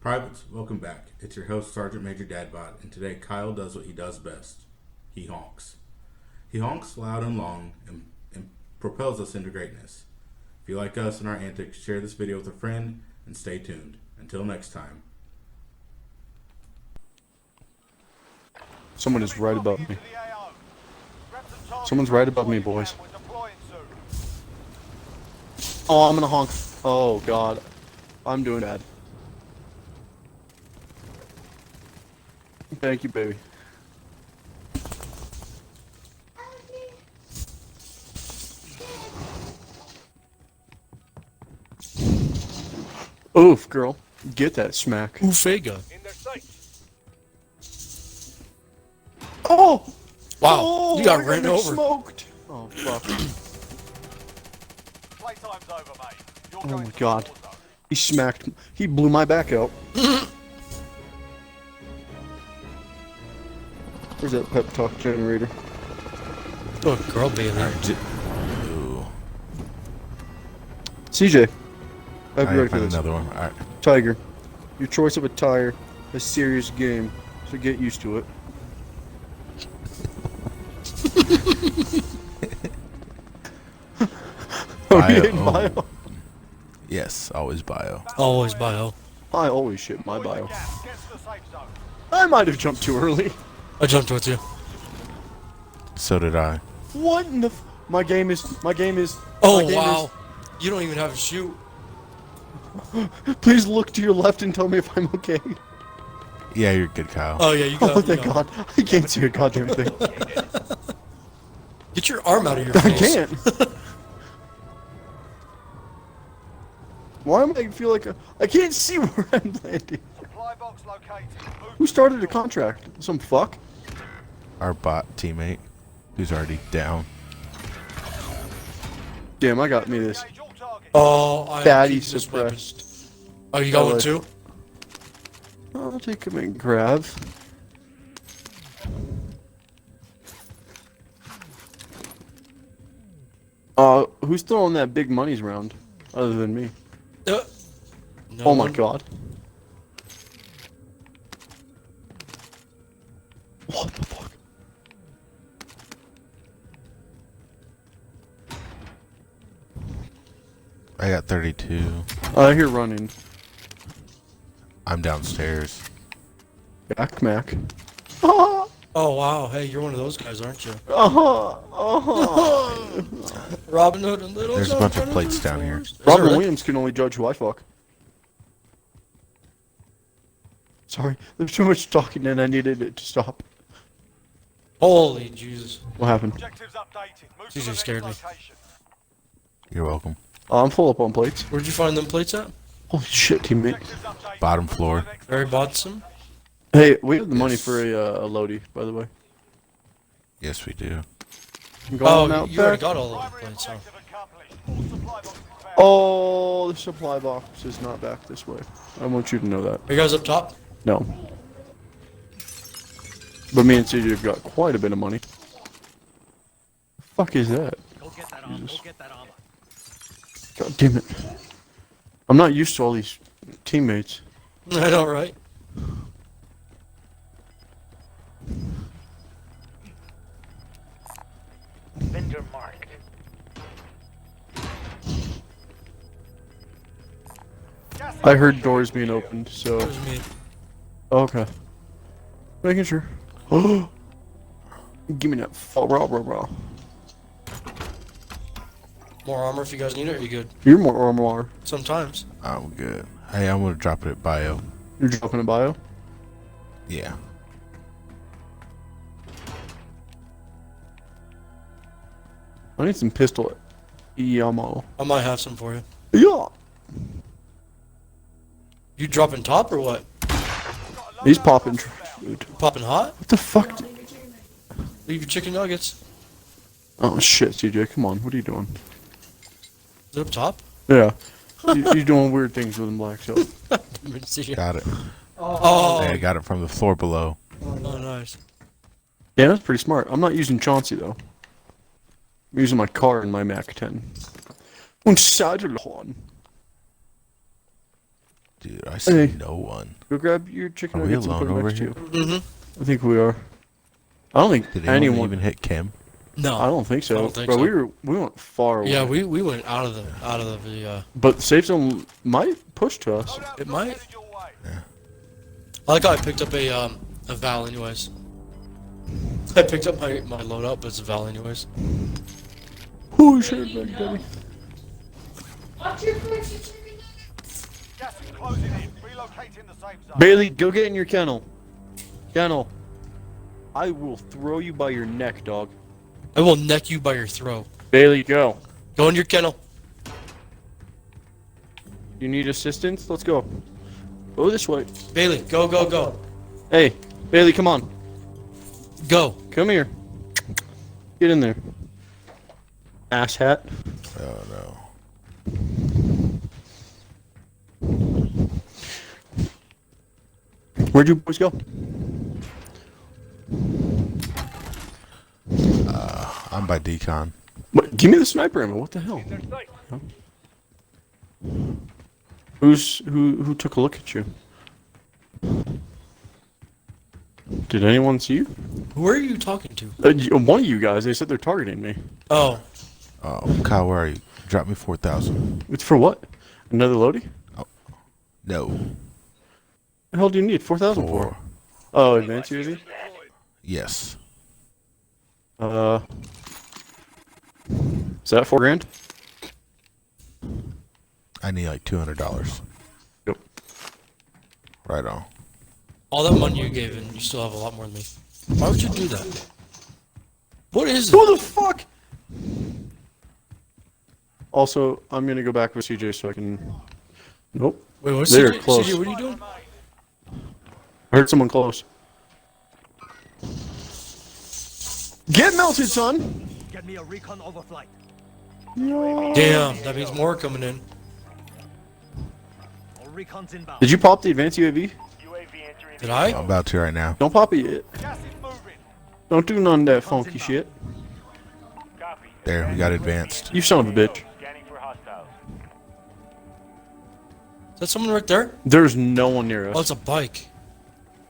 Privates, welcome back. It's your host, Sergeant Major Dadbot, and today Kyle does what he does best. He honks. He honks loud and long and propels us into greatness. If you like us and our antics, share this video with a friend and stay tuned. Until next time. Someone is right above me. Someone's right above me, boys. Oh, I'm gonna honk. Oh, God. I'm doing bad. Thank you, baby. Oof, girl. Get that smack. Ufega. Oh! Wow, Oh, you got I ran over. Smoked. Oh, fuck. Oh, my God. He smacked. He blew my back out. Where's that pep talk generator? Oh, girl, baby. CJ, I'll be ready for Find this. another one. All right. Tiger, your choice of a tire, a serious game, so get used to it. Okay, bio. Yes, always bio. Always bio. I always shit my bio. I might have jumped too early. I jumped with you. So did I. What in the my game is Oh, my game wow. You don't even have a shoot. Please look to your left and tell me if I'm okay. Yeah, you're good, Kyle. Oh, yeah, you got Oh, you thank got God. I can't see a goddamn thing. Get your arm out of your I face. can't. Why am I feel like I can't see where I'm landing? Who started a contract? Some fuck? Our bot teammate, who's already down. Damn, I got me this. Oh, I Fatty keep this weapon. suppressed. Oh, you got one too? I'll take him and grab. Who's throwing that big monies round? Other than me. No Oh my one. God. What the fuck? I got 32. I hear running. I'm downstairs. Back Mac. Uh-huh. Oh, wow. Hey, you're one of those guys, aren't you? Uh-huh. Uh-huh. Robin Hood and Little There's a John bunch of running plates through down here. forest. Is that Robin really? Williams can only judge who I fuck. Sorry, there's too much talking and I needed it to stop. Holy Jesus. What happened? Jesus scared me. You're welcome. I'm full up on plates. Where'd you find them plates at? Holy shit, teammate. Bottom floor. Barry bought some? Hey, we have the money Yes. for a loadie, by the way. Yes, we do. I'm going Oh, out you already back. got all of the plates, huh? Oh, the supply box is not back this way. I want you to know that. Are you guys up top? No. But me and CJ have got quite a bit of money. The fuck is that? Jesus. God damn it. I'm not used to all these teammates. I know, right? Vendor marked. I heard doors being opened, so... There's me. Okay. Making sure. Oh! Give me that. Oh, raw, raw, raw. More armor if you guys need it, or you good? You're more armor. Sometimes. I'm good. Hey, I'm gonna drop it at bio. You're dropping a bio? Yeah. I need some pistol ammo. I might have some for you. Yeah! You dropping top or what? He's popping dude. Popping hot? What the fuck? Leave your chicken nuggets. Oh shit, CJ, come on. What are you doing? Is it up top? Yeah. You're doing weird things with them black so. Got it. Oh, Hey, I got it from the floor below. oh, nice. Yeah, that's pretty smart. I'm not using Chauncey though. I'm using my car and my Mac 10. Und Sadelhorn. Dude, I see Hey. no one. Go grab your chicken Are we nuggets and put alone them over next to here? you. Mm-hmm. I think we are. I don't think Did anyone anyone. even hit Kim? No. I don't think so. I don't think Bro, so. we went far away. Yeah, we went out of the But the safe zone might push to us. it might. I like how I picked up a Val anyways. I picked up my loadout, but it's a Val anyways. Holy shit, buddy. Bailey, go get in your kennel. Kennel. I will throw you by your neck, dog. I will neck you by your throat. Bailey, go. Go in your kennel. You need assistance? Let's go. Go this way. Bailey, go, go, go. Hey, Bailey, come on. Go. Come here. Get in there. Ass hat. Oh no. Where'd you boys go? I'm by decon. What? Give me the sniper ammo. What the hell? Huh? Who took a look at you? Did anyone see you? Who are you talking to? One of you guys. They said they're targeting me. Oh, Oh, Kyle, where are you? Drop me 4,000. It's for what? Another loadie? No. The hell do you need 4,000 for? Oh, advanced UAV? Yes. Is that 4 grand? I need like $200. Yep. Right on. all that money you gave and you still have a lot more than me. Why would you do that? What is it? Who the fuck? Also, I'm gonna go back with CJ so I can. Nope. Wait, what's They're CJ? close. CJ, what are you doing? I heard someone close. Get melted, son! Get me a recon overflight. Damn, that means more coming in. All recons inbound. Did you pop the advanced UAV? Did I? I'm about to right now. Don't pop it yet. Don't do none of that funky shit. There, we got advanced. You son of a bitch. Is that someone right there? There's no one near Oh, us. it's a bike.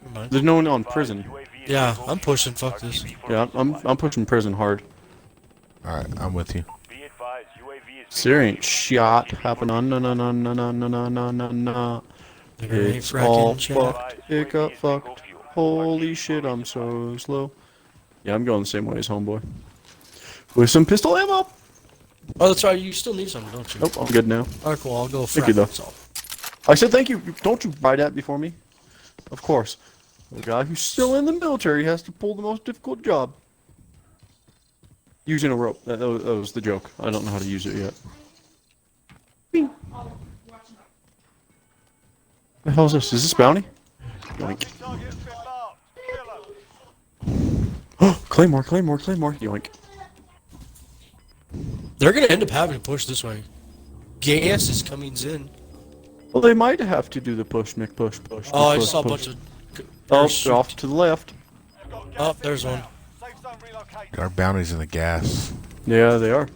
Never mind. There's no one on prison. Yeah, I'm pushing. Fuck this. Yeah, I'm pushing prison hard. Alright, I'm with you. There ain't shot happening. No, no, no, no, no, no, no, no, no, no. There ain't It's all fracking shit. fucked. It got fucked. Holy shit, I'm so slow. Yeah, I'm going the same way as homeboy. With some pistol ammo. Oh, that's right. You still need some, don't you? Nope, I'm good now. Alright, cool. I'll go Thank you, though. frack myself. I said thank you. Don't you buy that before me? Of course. The guy who's still in the military has to pull the most difficult job. Using a rope. That was the joke. I don't know how to use it yet. Bing. The hell is this? Is this bounty? Yoink. Claymore, Claymore, Claymore. Yoink. They're gonna end up having to push this way. Gas is coming in. Well, they might have to do the push, Nick. Push, push. Oh, I push, just saw a push. bunch of. Oh, they're off to the left. Oh, there's one. Our bounty's in the gas. Yeah, they are.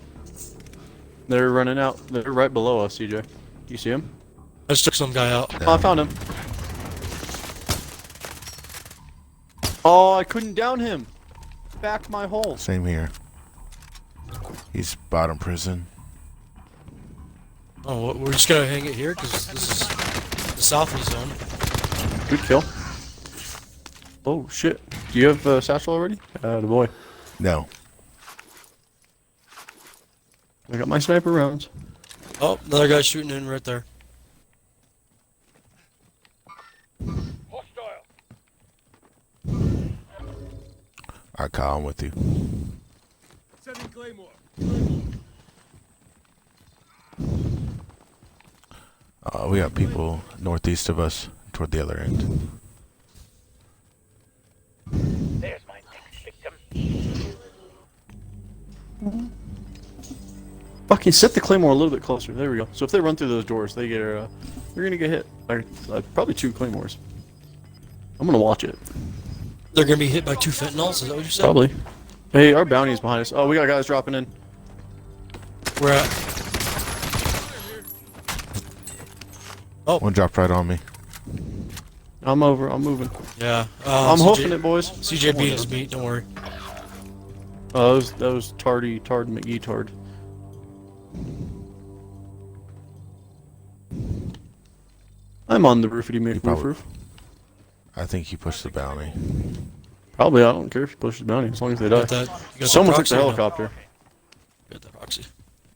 They're running out. They're right below us, CJ. You see him? I just took some guy out. Oh, I found him. Oh, I couldn't down him. Back my hole. Same here. He's bottom prison. Oh, we're just gonna hang it here because this is the southeast zone. Good kill. Oh, shit. Do you have satchel already? The boy. No. I got my sniper rounds. Oh, another guy shooting in right there. Alright, Kyle, I'm with you. Sending Claymore. We got people northeast of us toward the other end. There's my next victim. Fucking set the claymore a little bit closer. There we go. So if they run through those doors, they get they're gonna get hit. Probably 2 claymores. I'm gonna watch it. They're gonna be hit by 2 fentanyls. Is that what you said? Probably. Hey, our bounty is behind us. Oh, we got guys dropping in. We're at. One dropped right on me. I'm over. I'm moving. Yeah. I'm hoofing it, boys. CJ beat his beat. Don't worry. Oh, that was Tard McGee Tard. I'm on the roofity roof probably- roof. I think he pushed the bounty. Probably. I don't care if he pushes bounty as long as they die. Got that. You got Someone the took the proxy or no? helicopter. Got the proxy.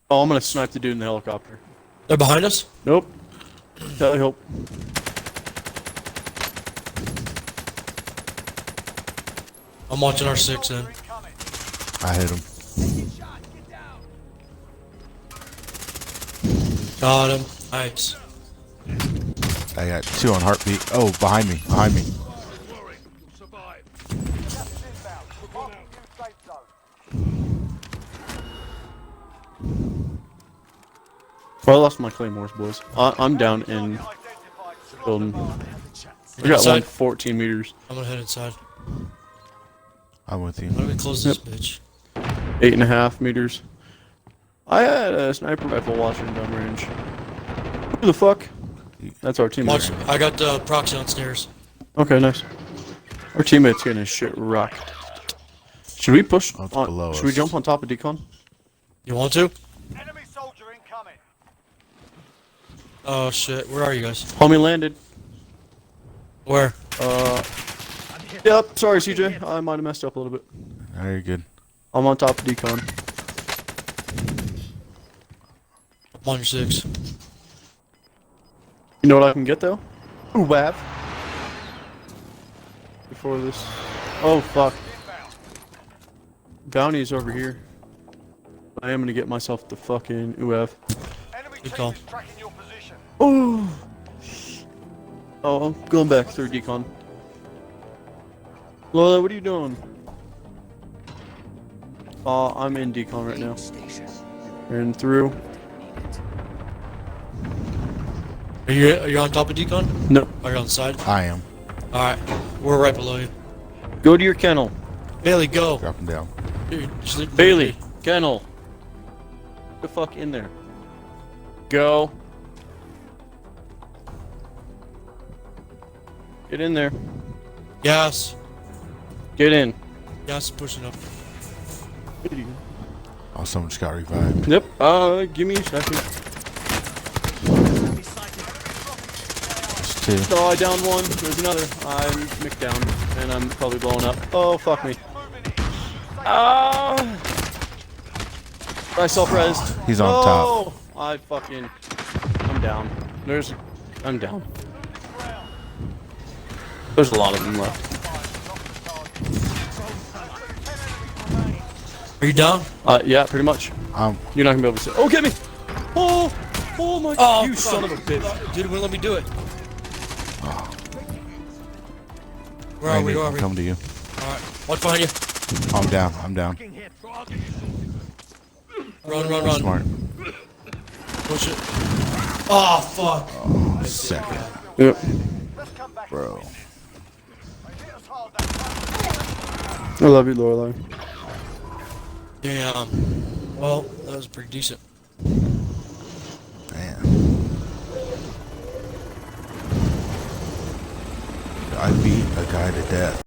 Oh, I'm gonna snipe the dude in the helicopter. They're behind us. Nope. Tell help. I'm watching our 6 then. I hit him. Got him. Nice. I got 2 on heartbeat. Oh, behind me. Behind me. Well, I lost my claymores, boys. I'm down in building. We got Inside? one 14 meters. I'm gonna head inside. I'm with you. How do we close this bitch? 8.5 meters. I had a sniper rifle watching downrange. Who the fuck? That's our teammate. Watch. I got the proxy downstairs. Okay, nice. Our teammate's getting his shit rocked. Should we push? Oh, it's below Should we us. jump on top of decon? You want to? Enemy soldier incoming. Oh shit. Where are you guys? Homie landed. Where? Yep. Sorry, CJ. I might have messed up a little bit. Oh, you're good. I'm on top of decon. I'm on your 6. You know what I can get though? Ooh, WAV. Before this. Oh fuck. Bounty's over here. I am gonna get myself the fucking UF. Enemy Good team call. is tracking your position. Oh. Oh, I'm going back through decon. Lola, what are you doing? I'm in decon right now. And through. Are you on top of decon? No. Are you on the side? I am. All right. We're right below you. Go to your kennel. Bailey, go. Drop him down. Dude, just leave- Bailey, kennel. Get the fuck in there. Go. Get in there. Yes. Get in. Yes, pushing up. Oh, someone just got revived. Yep. Give me a second. There's 2. No, I downed one. There's another. I'm Mick down, and I'm probably blowing up. Oh, fuck me. Ah! I self-resed. He's on top. I fucking... I'm down. I'm down. There's a lot of them left. Are you down? Yeah, pretty much. You're not gonna be able to see. Oh, get me! Oh! Oh my... Oh, you fuck. son of a bitch. Dude, wouldn't let me do it. Where are Randy, we? Where are I'm we? coming to you. Alright. Watch behind you. I'm down. I'm down. Run, run, run. Smart. Push it. Oh, fuck. Oh, second. Yep. Bro. I love you, Lorelai. Damn. Well, that was pretty decent. Damn. I beat a guy to death.